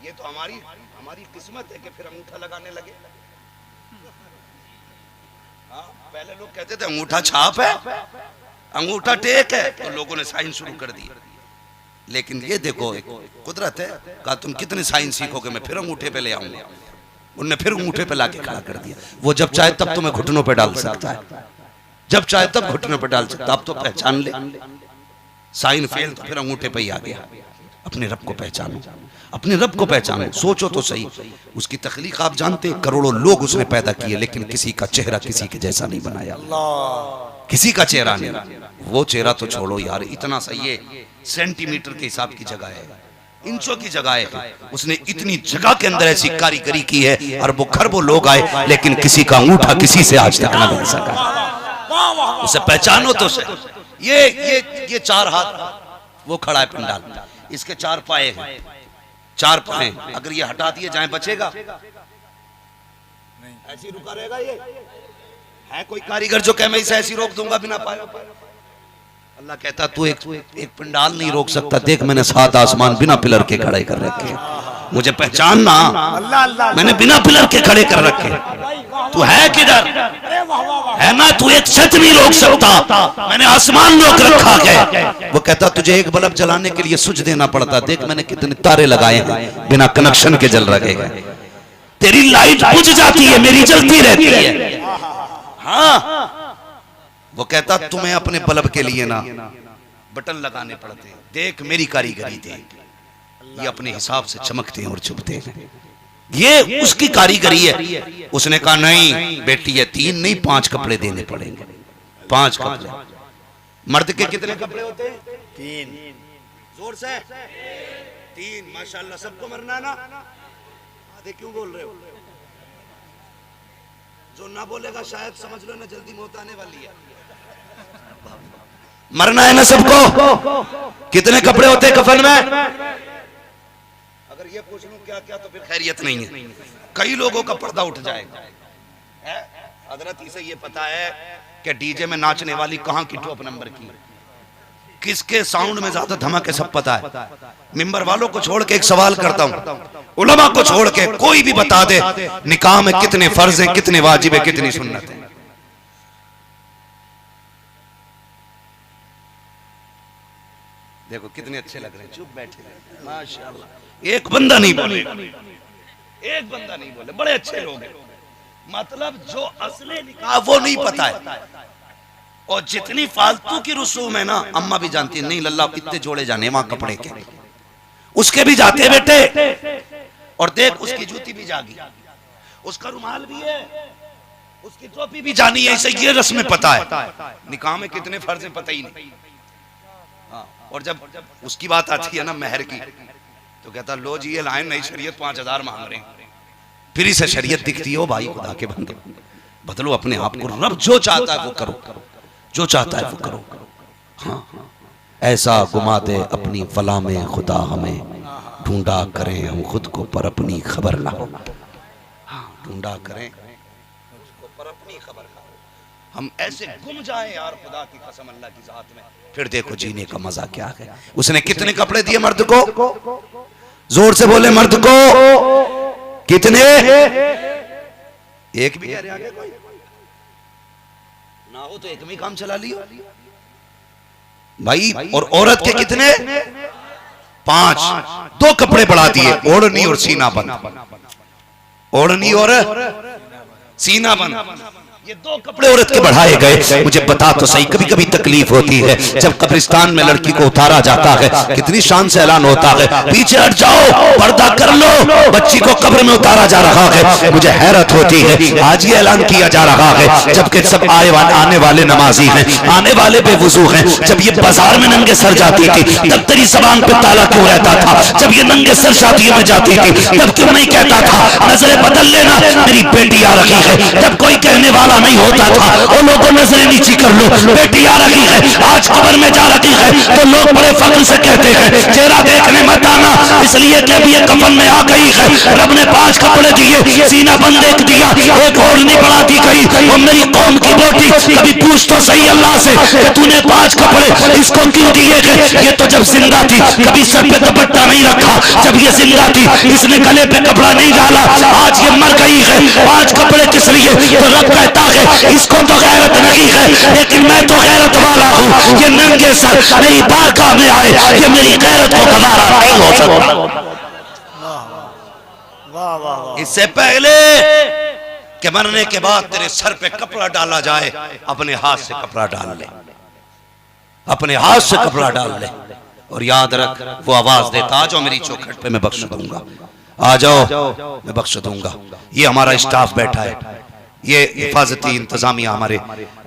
ये तो हमारी किस्मत है कि फिर अंगूठा लगाने लगे। पहले लोग कहते थे अंगूठा छाप है, अंगूठा टेक है, तो लोगों ने साइन शुरू कर दी। लेकिन ये देखो, कुदरत है। कहा तुम कितने साइन सीखोगे, मैं फिर अंगूठे पे ले आऊंगा। उनने फिर अंगूठे पे लाके खड़ा कर दिया। वो जब चाहे तब तुम्हें घुटनों पे डाल सकता है, जब चाहे तब घुटनों पे डाल सकता। अब तो पहचान ले, साइन फेल तो फिर अंगूठे पे ही आ गया। अपने रब को पहचानो, अपने रब को पहचानो। सोचो तो सही, उसकी तख्लीक आप जानते हैं, करोड़ों लोग उसने पैदा किए, लेकिन किसी का चेहरा किसी के जैसा नहीं बनाया, किसी का चेहरा नहीं। वो चेहरा तो छोड़ो यार, इतना सही है, सेंटीमीटर के हिसाब की जगह है, इंचों की जगह है। उसने इतनी जगह के अंदर ऐसी कारीगरी की है, अरबों खरबों लोग आए, लेकिन किसी का अंगूठा किसी से आज तक ना बन सका। उसे पहचानो तो सही। ये 4 हाथ वो खड़ा है पंडाल, इसके 4 पाए हैं, 4 पाए। अगर ये हटा दिए जाए बचेगा? ऐसी रुका रहेगा? ये है कोई कारीगर जो कहे मैं इसे ऐसी रोक दूंगा बिना पाए? अल्लाह कहता तू एक पंडाल नहीं रोक सकता। देख, मैंने 7 आसमान बिना पिलर के खड़े कर रखे, मुझे पहचानना। मैंने बिना पिलर के खड़े कर रखे। तू है किधर? है ना, तू एक छत नहीं रोक सकता, मैंने आसमान रोक रखा है। वो कहता तुझे एक बल्ब जलाने के लिए स्विच देना पड़ता। देख, मैंने कितने तारे लगाए हैं, बिना कनेक्शन के जल रहे हैं। तेरी लाइट बुझ जाती है, मेरी जलती रहती है। हाँ, वो कहता तुम्हें अपने बल्ब के लिए ना बटन लगाने पड़ते। देख मेरी कारीगरी देख, ये अपने हिसाब से चमकते हैं और छुपते हैं। ये उसकी कारीगरी है। उसने कहा नहीं बेटी, ये 3 नहीं 5 कपड़े देने पड़ेंगे। 5 कपड़े। मर्द के कितने कपड़े होते हैं? 3। जोर से 3 माशाल्लाह, सबको मरना ना? आधे क्यों बोल रहे हो? जो ना बोलेगा शायद समझ लो ना जल्दी मौत आने वाली है। मरना है ना सबको? कितने कपड़े होते हैं कफन में? अगर ये पूछ लूं क्या क्या तो फिर खैरियत नहीं है। कई लोगों का पर्दा उठ जाएगा। हजरत इसे ये पता है कि डीजे में नाचने वाली कहां की टॉप नंबर की, किसके साउंड में ज्यादा धमाके, सब पता है। मिंबर वालों को छोड़ के एक सवाल करता हूं, उलमा को छोड़ के कोई भी बता दे निकाह में कितने फर्ज हैं, कितने वाजिब है, कितनी सुन्नत है? देखो कितने अच्छे लग रहे हैं, चुप बैठे रहे माशाल्लाह। एक बंदा नहीं बोले, एक बंदा नहीं बोले, बड़े अच्छे लोग हैं। मतलब जो असली निकाह वो नहीं पता है, और जितनी फालतू की रसूम है ना, अम्मा भी जानती है, नहीं लल्ला इतने जोड़े जाने वहां कपड़े के, उसके भी जाते बेटे। और देख उसकी जूती भी जागी, उसका रुमाल भी है, उसकी टोपी भी जानी है, इसे ये रस्म पता है। निकाह में कितने फर्ज हैं पता ही नहीं। और जब उसकी बात आती है ना महर की, तो कहता लो जी ये लाइन नई शरीयत 5000 मांग रहे हैं। फिर इसे शरीयत दिखती है, ओ भाई खुदा के बंदे बदलो अपने आप को, रब जो चाहता है वो करो, जो चाहता है वो करो। हाँ ऐसा घुमा दे अपनी फला में खुदा हमें, ढूंढा करें हम खुद को पर अपनी खबर ना हो। हाँ ढूंढा करें उसको पर अपनी खबर ना हो, हम ऐसे गुम जाएं यार खुदा की कसम अल्लाह की जात में, फिर देखो जीने का मजा क्या है। उसने कितने कपड़े दिए मर्द को? जोर से बोले मर्द को कितने? एक भी कह रहे आगे कोई ना हो तो एक में काम चला लियो भाई। और औरत के कितने? 5। 2 कपड़े बढ़ा दिए, ओढ़नी और सीना बंद, ओढ़नी और सीना बंद, ये 2 कपड़े औरत के बढ़ाए गए। मुझे बता तो सही, कभी कभी तकलीफ होती है जब कब्रिस्तान में लड़की को उतारा जाता है, कितनी शान से ऐलान होता है पीछे हट जाओ, पर्दा कर लो, बच्ची को कब्र में उतारा जा रहा है। मुझे हैरत होती है, आज ये ऐलान किया जा रहा है जबकि सब आने वाले नमाजी हैं, आने वाले बेवुजू हैं। जब ये बाजार में नंगे सर जाती थी तब तेरी जबान पे ताला क्यों रहता था? जब ये नंगे सर शादी में जाती थी तब क्यों नहीं कहता था नजरें बदल लेना मेरी बेटी आ रही है? जब कोई कहने वाला नहीं होता था वो लोगों नजरें नीची कर लो, बेटी आ रही है, आज कब्र में जा रही है, तो लोग बड़े फख्र से कहते हैं चेहरा देखने मत आना, इसलिए कि अभी ये कफन में आ गई है। रब ने 5 कपड़े दिए, सीना बंद एक दिया, एक ओढ़नी बढ़ा दी गई। और मेरी कौम की बेटी कभी पूछ तो सही अल्लाह से कि तूने 5 कपड़े इसको क्यों दिए गए? ये तो जब जिंदा थी कभी सर पे दुपट्टा नहीं रखा, जब ये जिंदा थी इसने गले पे कपड़ा नहीं डाला, आज ये मर गई है 5 कपड़े किस लिए? तो रब कहता है इसको तो गैरत नहीं है, लेकिन मैं तो गैरत वाला हूँ। ये नंगे सर मेरी बारगाह में आए, ये मेरी गैरत को गवारा नहीं हो सकता। इससे पहले कि मरने के बाद तेरे सर पे कपड़ा डाला जाए, अपने हाथ से कपड़ा डाल ले, अपने हाथ से कपड़ा डाल ले। और याद रख वो आवाज देता आ जाओ मेरी चौखट पे मैं बख्श दूंगा, आ जाओ मैं बख्श दूंगा। ये हमारा स्टाफ बैठा है, ये हिफाजती इंतजामिया हमारे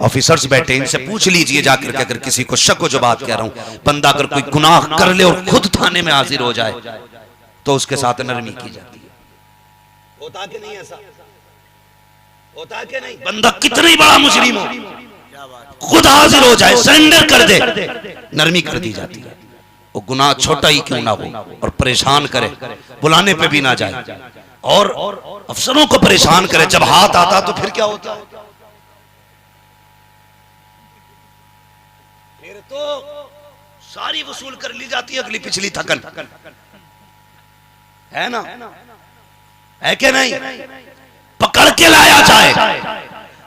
ऑफिसर्स बैठे, इनसे पूछ लीजिए जाकर के अगर किसी को शक हो जो बात कह रहा हूं, बंदा अगर कोई गुनाह कर ले और खुद थाने में हाजिर हो जाए तो उसके साथ नरमी की जाती है। होता कि नहीं ऐसा? होता कि नहीं? बंदा कितना ही बड़ा मुजरिम हो खुद हाजिर हो जाए, सरेंडर कर दे, नरमी कर दी जाती है। वो गुनाह छोटा ही क्यों ना हो और परेशान करे, बुलाने पे भी ना जाए और अफसरों को परेशान करे, जब हाथ आता तो फिर क्या होता है? फिर तो सारी वसूल कर ली जाती है अगली पिछली थकन, है ना? है कि नहीं? पकड़ के लाया जाए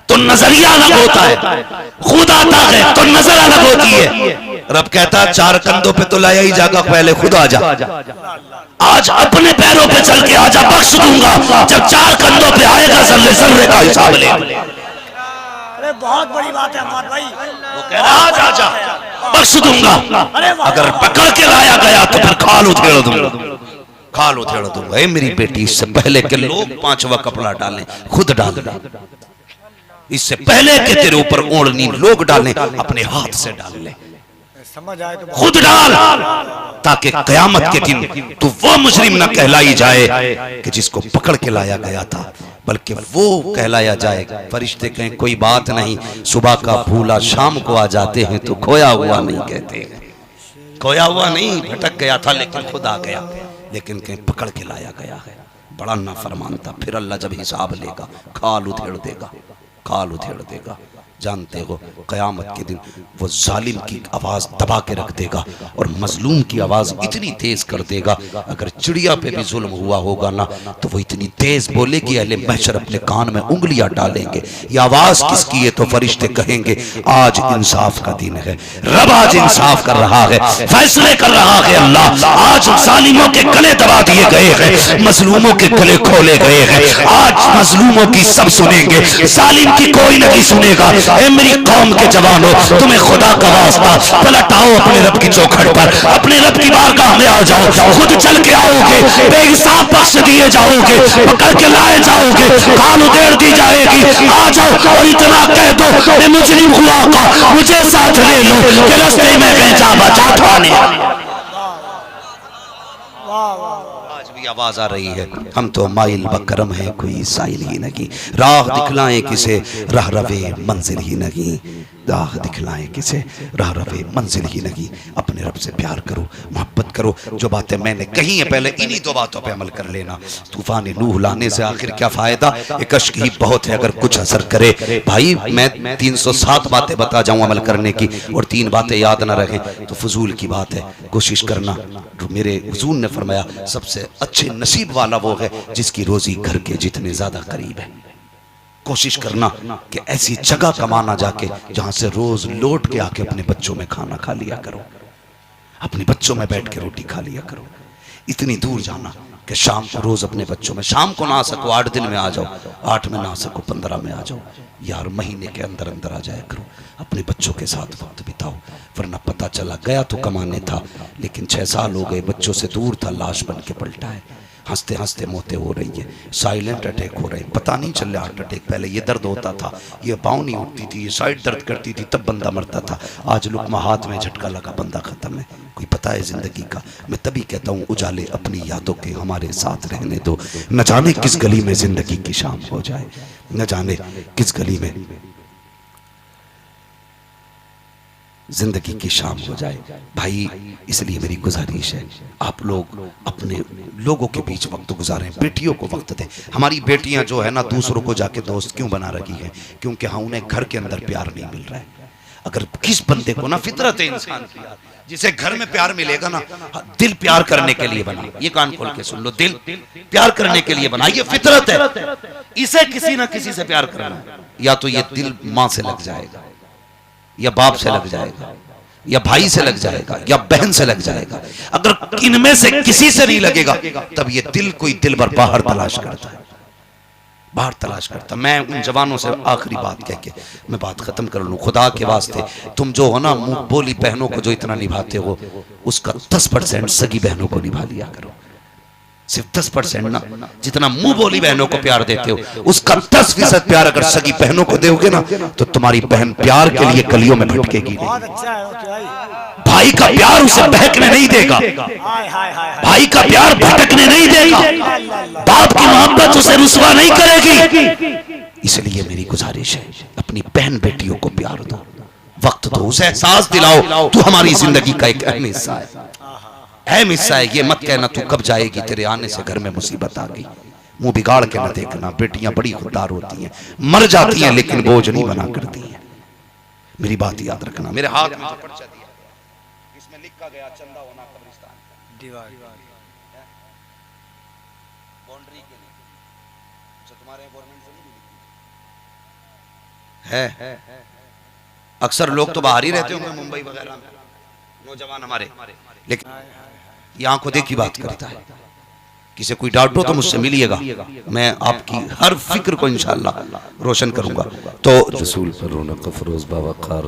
तो नजरिया अलग होता है, खुद आता है तो नजर अलग होती है। रब कहता 4 कंधों पे तो लाया ही जाएगा, पहले खुद आ जा, आज अपने पैरों पे चल के आजा, बख्श दूंगा। जब 4 कंधों पे आएगा जर्रे जर्रे का हिसाब ले। अरे बहुत बड़ी बात है अम्माद भाई, वो कह रहा आज आजा बख्श दूंगा, अगर पकड़ के लाया गया तो फिर खाल उधेड़ दूंगा, खाल उधेड़ दूंगा। मेरी बेटी इससे पहले के लोग 5वां कपड़ा डालें खुद डाल, इससे पहले के तेरे ऊपर ओढ़नी लोग डालें अपने हाथ से डाल ले। समझ आए तो खुद डाल, ताकि कयामत के दिन तू वो मुजरिम न कहलाई जाए कि जिसको पकड़ के लाया गया था, बल्कि वो कहलाया जाए। फरिश्ते कहें कोई बात नहीं, सुबह का भूला शाम को आ जाते हैं तो खोया हुआ नहीं कहते। खोया हुआ नहीं, भटक गया था लेकिन खुद आ गया, लेकिन कहीं पकड़ के लाया गया है। बड़ा नाफरमान था। फिर अल्लाह जब हिसाब लेगा खाल उधेड़ देगा, खाल उधेड़ देगा। जानते हो क़यामत के दिन वो जालिम की आवाज़ दबा के रख देगा और मजलूम की आवाज़ इतनी तेज़ कर देगा, अगर चिड़िया पे भी जुल्म हुआ होगा ना तो वो इतनी तेज़ बोलेगी अहले महशर अपने कान में उंगलियां डालेंगे। ये आवाज़ किसकी है? तो फरिश्ते कहेंगे आज इंसाफ का दिन है, रब आज इंसाफ कर रहा है, फैसले कर रहा है। अल्लाह आज जालिमों के गले दबा दिए गए हैं, मजलूमों के गले खोले गए हैं। आज मजलूमों की सब सुनेंगे, जालिम की कोई नहीं सुनेगा। ए मेरी कौम के जवानों, तुम्हें खुदा का वास्ता पलट आओ अपने रब की चौखट पर, अपने रब की बारगाह में आ जाओ। खुद चल के आओगे, बेहिसाब बख्श दिए जाओगे, पकड़ के लाए जाओगे, कान उधेड़ दी जाएगी। आ जाओ और इतना कह दो मैं मुजरिम हुआ का मुझे साथ ले लो कि रास्ते में भेजा बचा थाने। आज भी आवाज आ रही है, हम तो माइल बकरम है कोई साइल ही नहीं, राह दिखलाएं किसे राह रवे मंजिल ही नहीं, राह दिखलाएं किसे राह रवे मंजिल ही नहीं। अपने रब से प्यार करो, मोहब्बत करो। जो बातें मैंने कही है पहले इन्हीं दो बातों पे अमल कर लेना। तूफान नूह लाने से आखिर क्या फायदा, एक अश्क ही बहुत है अगर कुछ असर करे। भाई मैं 307 बातें बता जाऊं अमल करने की और 3 बातें याद ना रहे तो फजूल की बात है। कोशिश करना, मेरे हुजूर ने फरमाया सबसे अच्छे नसीब वाला वो है जिसकी रोजी घर के जितने ज्यादा करीब है। कोशिश करना कि ऐसी जगह कमाना जाके जहां से रोज लौट के आके अपने बच्चों में खाना खा लिया करो, अपने बच्चों में बैठ के रोटी खा लिया करो। इतनी दूर जाना कि शाम को रोज अपने बच्चों में, शाम को ना आ सको 8 दिन में आ जाओ, 8 में ना आ सको 15 में आ जाओ यार, महीने के अंदर अंदर आ जाया करो। अपने बच्चों के साथ वक्त बिताओ, वरना पता चला गया तो कमाने था लेकिन 6 साल हो गए, बच्चों से दूर था, लाश बन के पलटा है। हंसते हंसते मौतें हो रही है, साइलेंट अटैक हो रहे हैं, पता नहीं चल रहा हार्ट अटैक। पहले ये दर्द होता था, ये पाँव नहीं उठती थी, ये साइड दर्द करती थी, तब बंदा मरता था। आज लुकमा हाथ में झटका लगा, बंदा खत्म है। कोई पता है जिंदगी का? मैं तभी कहता हूँ उजाले अपनी यादों के हमारे साथ रहने दो, न जाने किस गली में जिंदगी की शाम हो जाए, न जाने किस गली में जिंदगी की शाम हो जाए। भाई इसलिए मेरी गुजारिश है आप लोग अपने लोगों के बीच वक्त गुजारें, बेटियों को वक्त दें। हमारी बेटियां जो है ना दूसरों को जाके दोस्त क्यों बना रखी है? क्योंकि हाँ उन्हें घर के अंदर प्यार नहीं मिल रहा है। अगर किस बंदे को ना, फितरत है इंसान की, जिसे घर में प्यार मिलेगा ना, दिल प्यार करने के लिए बना, ये कान खोल के सुन लो, दिल प्यार करने के लिए बना, ये फितरत है। इसे किसी ना किसी से प्यार करना, या तो ये दिल माँ से लग जाएगा, या बाप से लग जाएगा, या भाई से लग जाएगा, या बहन से लग जाएगा। अगर इनमें से किसी से नहीं लगेगा तब ये दिल कोई दिल भर बाहर तलाश करता है, बाहर तलाश करता। मैं उन जवानों से आखिरी बात कह के मैं बात खत्म कर लूं, खुदा के वास्ते तुम जो हो ना मुंह बोली बहनों को जो इतना निभाते हो, उसका 10% सगी बहनों को निभा लिया करो। सिर्फ 10% ना, जितना मुंह बोली बहनों को प्यार देते हो उसका 10% प्यार अगर सगी बहनों को दोगे ना तो तुम्हारी बहन प्यार के लिए गलियों में भटकेगी नहीं। भाई का प्यार उसे बहकने नहीं देगा, भाई का प्यार भटकने नहीं देगा, बाप की मोहब्बत उसे रुसवा नहीं करेगी। इसलिए मेरी गुजारिश है अपनी बहन बेटियों को प्यार दो, वक्त दो, उसे एहसास दिलाओ तू हमारी जिंदगी का एक अहम हिस्सा है, अहम हिस्सा है। ये मत कहना तू कब जाएगी, तेरे आने से घर में मुसीबत आ गई। मुंह बिगाड़ के न देखना, बेटियां बड़ी खुददार होती हैं, मर जाती हैं लेकिन बोझ नहीं बना करती हैं। मेरी बात याद रखना। मेरे हाथ में पर्चा दिया इसमें लिखा गया चंदा होना कब्रिस्तान दीवार बाउंड्री के लिए। अच्छा तुम्हारे गवर्नमेंट से नहीं है? अक्सर लोग तो बाहर ही रहते होंगे मुंबई वगैरह में, नौजवान हमारे, लेकिन ये आंखों देखी बात करता है। किसी कोई डाउट हो तो मुझसे मिलिएगा, मैं आपकी हर फिक्र को इंशाअल्लाह रोशन करूंगा। तो रसूल पर रौनक फरोज बाबा खार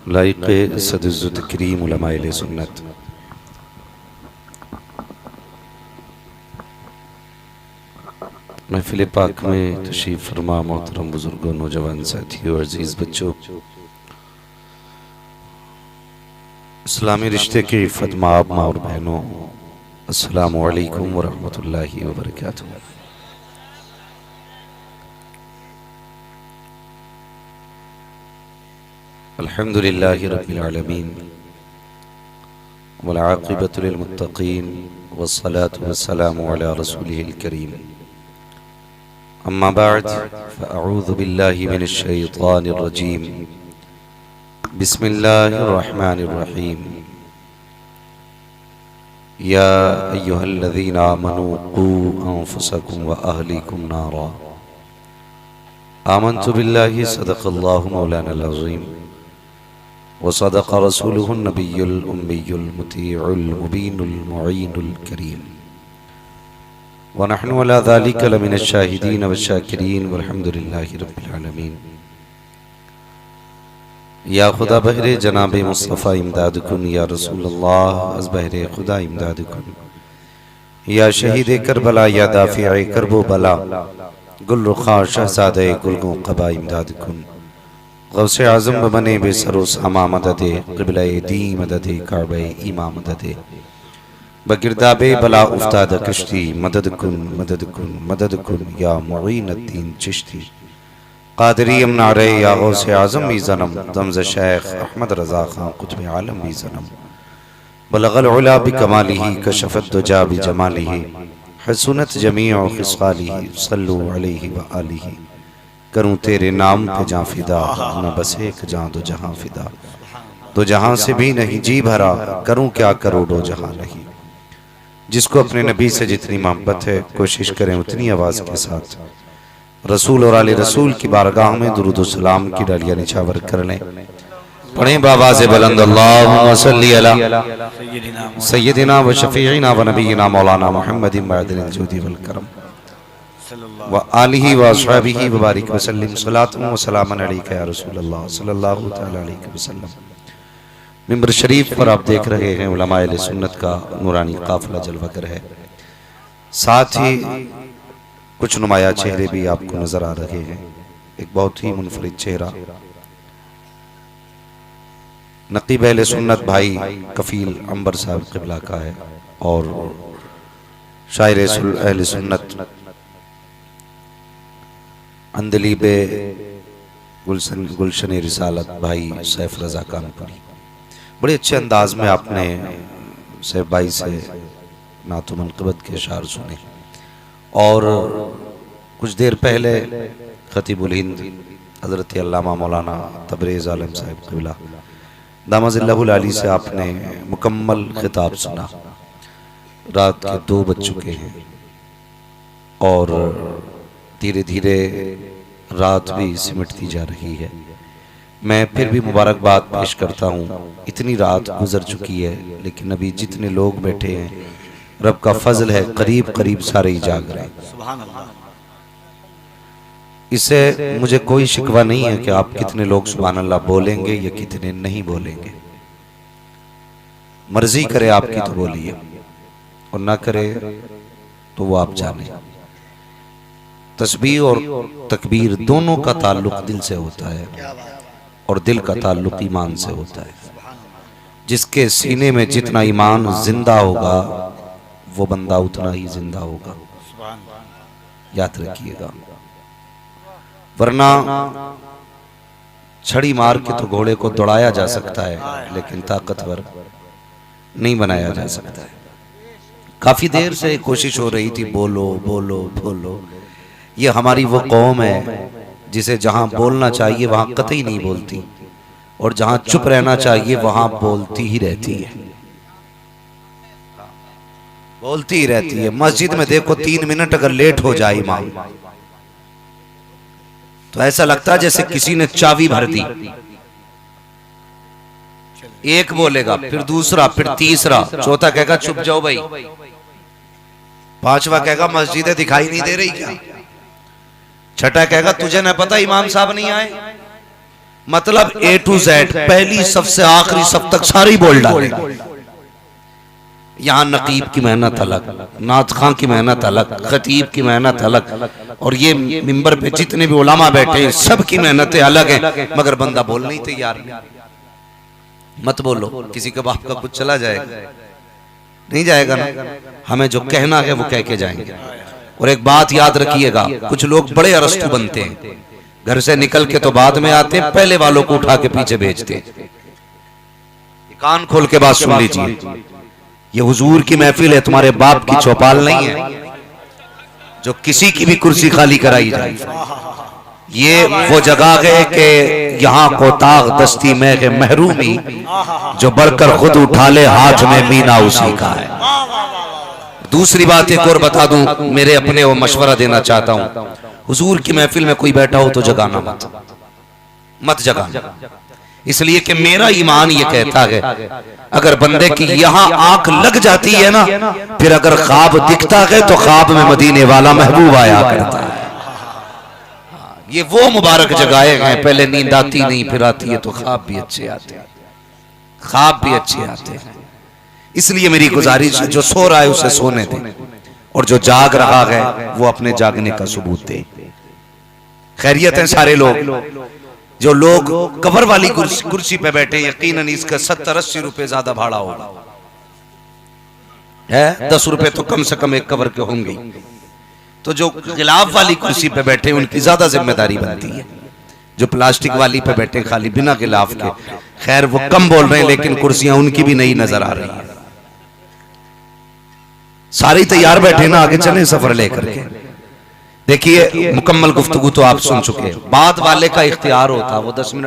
लाइक़ सदुज़्ज़त करीम उलमाए सुन्नत, महफिल पाक में तशरीफ फरमा मोहतरम बुजुर्गों, नौजवान साथियों, अजीज बच्चों, इस्लामी रिश्ते के इफ़्फ़त माँ और बहनों, अस्सलामु अलैकुम व रहमतुल्लाहि व बरकातुहू। अल्हम्दुलिल्लाहि रब्बिल आलमीन वल आक़िबतु लिल मुत्तक़ीन वस्सलातु वस्सलामु अला रसूलिहिल करीम। अम्मा बअद फ़अऊज़ु बिल्लाहि मिनश शैतानिर रजीम। बिस्मिल्लाहिर रहमानिर रहीम। या अय्युहल्लज़ीना आमनू क़ू अन्फुसकुम व अहलीकुम नारा। आमन्तु बिल्लाहि सदक़ल्लाहु मौलानल अज़ीम व सदक़ रसूलुहुन नबियुल उम्मियुल मुतीउल मुबीनुल मुईनुल करीम व नहनु अला ज़ालिका लमिनश शाहिदीन व शाकिरीन वल्हम्दुलिल्लाहि रब्बिल आलमीन। या खुदा बहरे जनाबे मुस्तफ़ा इमदाद कुन, या रसूलल्लाह अज़ बहरे खुदा इमदाद कुन, या शहीद करबला, या दाफ़िए करबो बला, गुल रुखा शहज़ादे गुलगों क़बा इमदाद कुन। गौसे आज़म बने बेसरो सामा मददे, क़िबले दी मददे, काबे ईमा मददे, बगिरदाबे बला उफ्ताद कश्ती, मदद कुन मदद कुन मदद कुन, या मुईनुद्दीन चिश्ती क़ादिरी नारे, या गौसे आज़म भी ज़नम, दमज़ शेख अहमद रज़ा खां कुतुब आलम भी ज़नम, बलगल उला बिकमालिही, कशफ़त दुजा बिजमालिही, हसनत जमीअ खिसालिही, सल्लु अलैहि व आलिही। करूँ तेरे नाम पे जां फिदा, न बस एक जां दो जहां फिदा, दो जहां से भी नहीं जी भरा, करूँ क्या करोड़ों जहां नहीं। जिसको अपने नबी से जितनी मोहब्बत है, कोशिश करें उतनी आवाज़ के साथ रसूल और आले रसूल की बारगाह में दुरूद सलाम की डालियां निछावर कर लें। पढ़ें बावाज़े बुलंद, अल्लाहुम्मा सल्ली अला सय्यदिना व शफीइना व नबीना मौलाना मुहम्मदिन मअदिल जुदी वल करम व आलिही व अस्हाबिही व बारिक व सल्लिम सलातन व सलामन अलैका या रसूलल्लाह सल्लल्लाहु तआला अलैहि वसल्लम। मिंबर शरीफ पर आप देख रहे हैं उलमाए अहले सुन्नत का नूरानी काफिला जलवागर है। साथ ही कुछ नुमाया चेहरे भी आपको नजर आ रहे हैं। एक बहुत ही मुनफरिद चेहरा नकीब अहले सुन्नत भाई कफील अंबर साहब क़िबला का है और शायर अहले सुन्नत अंदलीबे गुलशन रिसालत भाई सैफ रज़ा कानपुरी। बड़े अच्छे अंदाज में आपने सैफ भाई से नात मनक़बत के अशार सुने और कुछ देर पहले खतीबुल हिंद हज़रत अल्लामा मौलाना तबरेज़ आलम साहिब क़िबला दामज़िल्लहुल आली से आपने मुकम्मल खिताब सुना। रात के 2 बज चुके हैं और धीरे धीरे रात भी सिमटती जा रही है। मैं फिर भी मुबारकबाद पेश करता हूँ। इतनी रात गुजर चुकी है लेकिन अभी जितने लोग बैठे हैं रब का फजल है, करीब करीब सारे ही जाग रहे हैं। सुभान अल्लाह। इससे मुझे कोई शिकवा नहीं है कि आप कितने लोग सुभान अल्लाह बोलेंगे या कितने नहीं बोलेंगे। मर्जी करे आपकी तो बोलिए और ना करे तो वो आप जाने। तस्बीह और तकबीर दोनों का ताल्लुक दिल से होता है और दिल का ताल्लुक ईमान से होता है। जिसके सीने में जितना ईमान जिंदा होगा वो बंदा उतना ही जिंदा होगा, याद रखिएगा। वरना छड़ी मार के तो घोड़े को दौड़ाया जा सकता है लेकिन ताकतवर नहीं बनाया जा सकता है। काफी देर से कोशिश हो रही थी बोलो बोलो बोलो। ये हमारी वो कौम है जिसे जहां बोलना चाहिए वहां कतई नहीं बोलती और जहां चुप रहना चाहिए वहां बोलती ही रहती है, बोलती ही रहती है। मस्जिद में देखो 3 मिनट अगर लेट हो जाए इमाम तो ऐसा लगता है जैसे किसी ने चाबी भर दी। एक बोलेगा फिर दूसरा फिर तीसरा, चौथा कहेगा चुप जाओ भाई, पांचवा कहेगा मस्जिदें दिखाई नहीं दे रही क्या, छठा कहेगा तुझे न पता इमाम साहब नहीं आए। मतलब A to Z पहली सफ से आखिरी सफ तक सारे ही बोल डाले। यहाँ नकीब की मेहनत अलग, नात खां की मेहनत अलग, खतीब की मेहनत अलग, और ये मिंबर पे जितने भी उलामा बैठे हैं सब की मेहनतें अलग हैं, मगर बंदा बोलने ही तैयार नहीं। मत बोलो, किसी के बाप का कुछ चला जाएगा, नहीं जाएगा ना। हमें जो कहना है वो कह के जाएंगे। और एक बात याद रखिएगा, कुछ लोग बड़े अरस्तु बनते हैं, घर से निकल के तो बाद में आते हैं, पहले वालों को उठा के पीछे भेजते हैं। कान खोल के बात सुन लीजिए, ये हुजूर की महफिल है, तुम्हारे बाप की चौपाल नहीं है जो किसी की भी कुर्सी खाली कराई जाए। ये वो जगह है कि यहाँ कोताग दस्ती में के महरूमी, जो बढ़कर खुद उठा ले हाथ में मीना उसी का है। दूसरी बात एक और बता दूं, मेरे अपने वो मशवरा देना चाहता हूं, हुजूर की महफिल में कोई बैठा हो तो जगाना मत जगाना, इसलिए कि मेरा ईमान ये कहता है अगर बंदे की यहाँ आंख लग जाती है ना, फिर अगर ख्वाब दिखता है तो ख्वाब में मदीने वाला महबूब आया करता है। ये वो मुबारक जगहें हैं, पहले नींद आती नहीं, फिर आती है तो ख्वाब भी अच्छे आते हैं, ख्वाब भी अच्छे आते हैं। इसलिए मेरी गुजारिश है, जो सो रहा है उसे सोने दे, और जो जाग रहा है वो अपने जागने का सबूत दे। खैरियत है सारे लोग। जो लोग कबर वाली कुर्सी पे बैठे, यकीनन इसका 70-80 रुपए ज्यादा भाड़ा होगा, है 10 रुपए तो कम से कम एक कबर के होंगे। तो जो गिलाफ वाली कुर्सी पे बैठे उनकी ज्यादा जिम्मेदारी बनती है। जो प्लास्टिक वाली पे बैठे खाली बिना गिलाफ के, खैर वो कम बोल रहे हैं, लेकिन कुर्सियां उनकी भी नहीं नजर आ रही है। सारे तैयार बैठे ना, आगे चले सफर लेकर के। देखिए मुकम्मल गुफ्तगू तो आप सुन चुके हैं, बाद वाले का इख्तियार होता, वो 10 मिनट